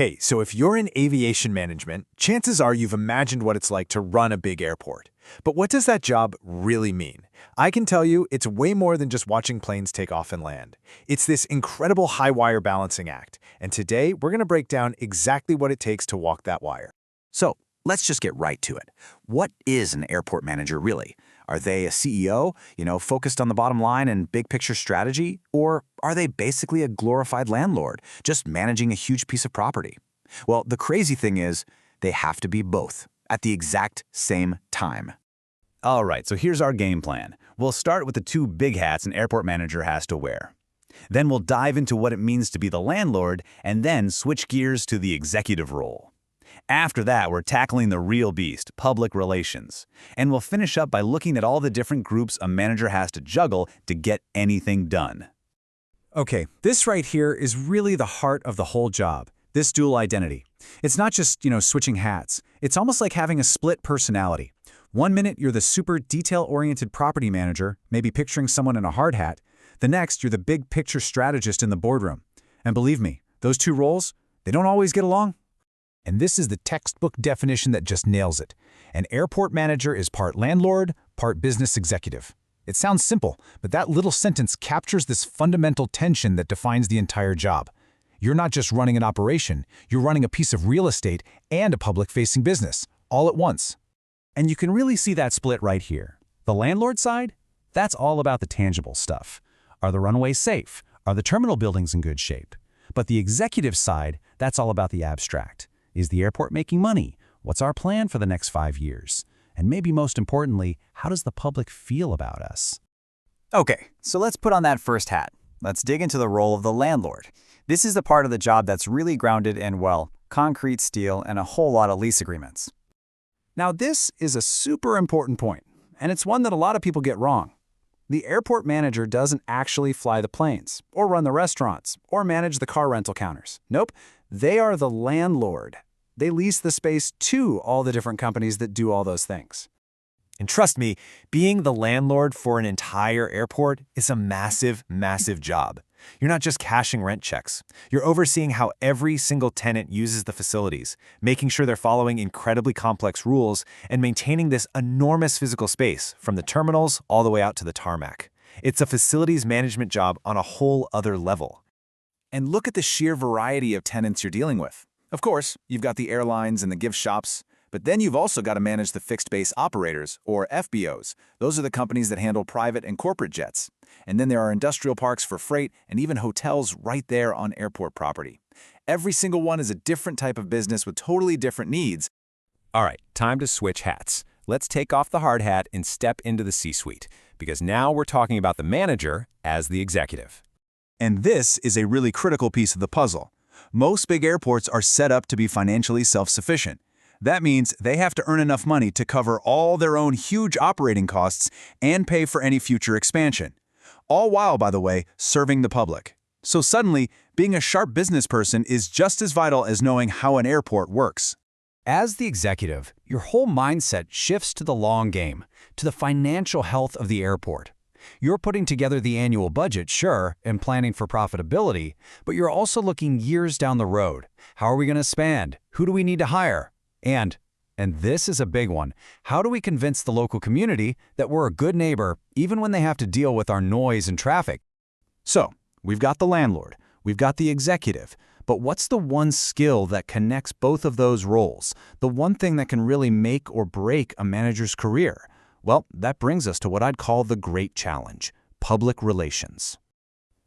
Hey, so if you're in aviation management, chances are you've imagined what it's like to run a big airport. But what does that job really mean? I can tell you it's way more than just watching planes take off and land. It's this incredible high-wire balancing act, and today we're going to break down exactly what it takes to walk that wire. So let's just get right to it. What is an airport manager really? Are they a CEO, focused on the bottom line and big picture strategy? Or are they basically a glorified landlord, just managing a huge piece of property? Well, the crazy thing is, they have to be both at the exact same time. All right, so here's our game plan. We'll start with the two big hats an airport manager has to wear. Then we'll dive into what it means to be the landlord, and then switch gears to the executive role. After that, we're tackling the real beast, public relations. And we'll finish up by looking at all the different groups a manager has to juggle to get anything done. Okay, this right here is really the heart of the whole job, this dual identity. It's not just, switching hats. It's almost like having a split personality. One minute, you're the super detail-oriented property manager, maybe picturing someone in a hard hat. The next, you're the big picture strategist in the boardroom. And believe me, those two roles, they don't always get along. And this is the textbook definition that just nails it. An airport manager is part landlord, part business executive. It sounds simple, but that little sentence captures this fundamental tension that defines the entire job. You're not just running an operation, you're running a piece of real estate and a public-facing business, all at once. And you can really see that split right here. The landlord side? That's all about the tangible stuff. Are the runways safe? Are the terminal buildings in good shape? But the executive side, that's all about the abstract. Is the airport making money? What's our plan for the next 5 years? And maybe most importantly, how does the public feel about us? Okay, so let's put on that first hat. Let's dig into the role of the landlord. This is the part of the job that's really grounded in, concrete, steel, and a whole lot of lease agreements. Now this is a super important point, and it's one that a lot of people get wrong. The airport manager doesn't actually fly the planes, or run the restaurants, or manage the car rental counters. Nope, they are the landlord. They lease the space to all the different companies that do all those things. And trust me, being the landlord for an entire airport is a massive, massive job. You're not just cashing rent checks. You're overseeing how every single tenant uses the facilities, making sure they're following incredibly complex rules, and maintaining this enormous physical space from the terminals all the way out to the tarmac. It's a facilities management job on a whole other level. And look at the sheer variety of tenants you're dealing with. Of course, you've got the airlines and the gift shops, but then you've also got to manage the fixed-base operators, or FBOs. Those are the companies that handle private and corporate jets. And then there are industrial parks for freight and even hotels right there on airport property. Every single one is a different type of business with totally different needs. All right, time to switch hats. Let's take off the hard hat and step into the C-suite, because now we're talking about the manager as the executive. And this is a really critical piece of the puzzle. Most big airports are set up to be financially self-sufficient. That means they have to earn enough money to cover all their own huge operating costs and pay for any future expansion. All while, by the way, serving the public. So suddenly, being a sharp business person is just as vital as knowing how an airport works. As the executive, your whole mindset shifts to the long game, to the financial health of the airport. You're putting together the annual budget, sure, and planning for profitability, but you're also looking years down the road. How are we going to expand? Who do we need to hire? And this is a big one, how do we convince the local community that we're a good neighbor even when they have to deal with our noise and traffic? So, we've got the landlord, we've got the executive, but what's the one skill that connects both of those roles? The one thing that can really make or break a manager's career? Well, that brings us to what I'd call the great challenge, public relations.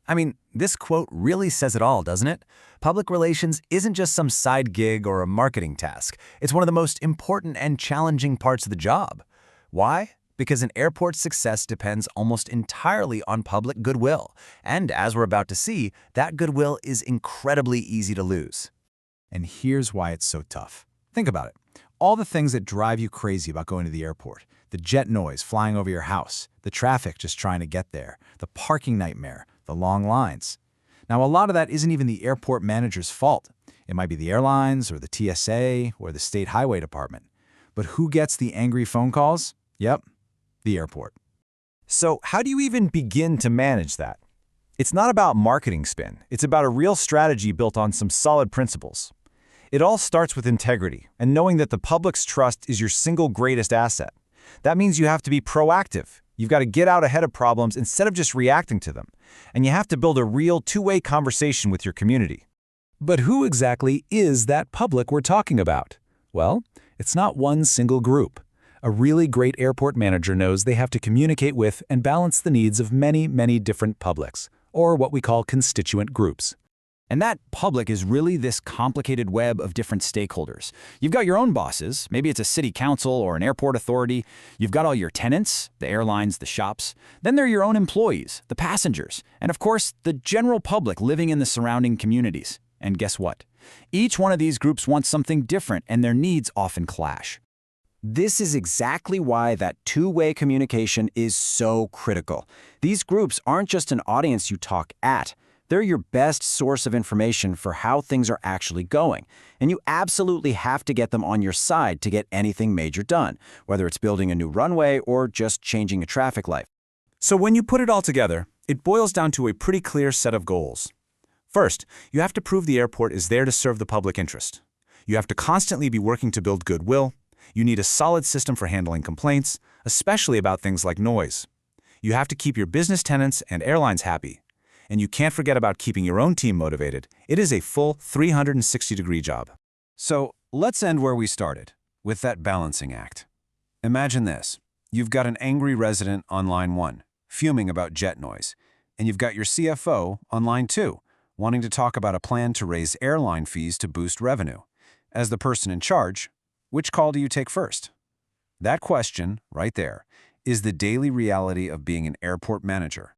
I mean, this quote really says it all, doesn't it? Public relations isn't just some side gig or a marketing task. It's one of the most important and challenging parts of the job. Why? Because an airport's success depends almost entirely on public goodwill. And as we're about to see, that goodwill is incredibly easy to lose. And here's why it's so tough. Think about it. All the things that drive you crazy about going to the airport. The jet noise flying over your house, the traffic just trying to get there, the parking nightmare, the long lines. Now, a lot of that isn't even the airport manager's fault. It might be the airlines or the TSA or the state highway department. But who gets the angry phone calls? Yep, the airport. So how do you even begin to manage that? It's not about marketing spin. It's about a real strategy built on some solid principles. It all starts with integrity and knowing that the public's trust is your single greatest asset. That means you have to be proactive. You've got to get out ahead of problems instead of just reacting to them. And you have to build a real two-way conversation with your community. But who exactly is that public we're talking about? Well, it's not one single group. A really great airport manager knows they have to communicate with and balance the needs of many, many different publics, or what we call constituent groups. And that public is really this complicated web of different stakeholders. You've got your own bosses, maybe it's a city council or an airport authority. You've got all your tenants, the airlines, the shops. Then there are your own employees, the passengers, and of course, the general public living in the surrounding communities. And guess what? Each one of these groups wants something different, and their needs often clash. This is exactly why that two-way communication is so critical. These groups aren't just an audience you talk at. They're your best source of information for how things are actually going, and you absolutely have to get them on your side to get anything major done, whether it's building a new runway or just changing a traffic light. So when you put it all together, it boils down to a pretty clear set of goals. First, you have to prove the airport is there to serve the public interest. You have to constantly be working to build goodwill. You need a solid system for handling complaints, especially about things like noise. You have to keep your business tenants and airlines happy. And you can't forget about keeping your own team motivated. It is a full 360-degree job. So let's end where we started, with that balancing act. Imagine this. You've got an angry resident on line 1, fuming about jet noise. And you've got your CFO on line 2, wanting to talk about a plan to raise airline fees to boost revenue. As the person in charge, which call do you take first? That question, right there, is the daily reality of being an airport manager.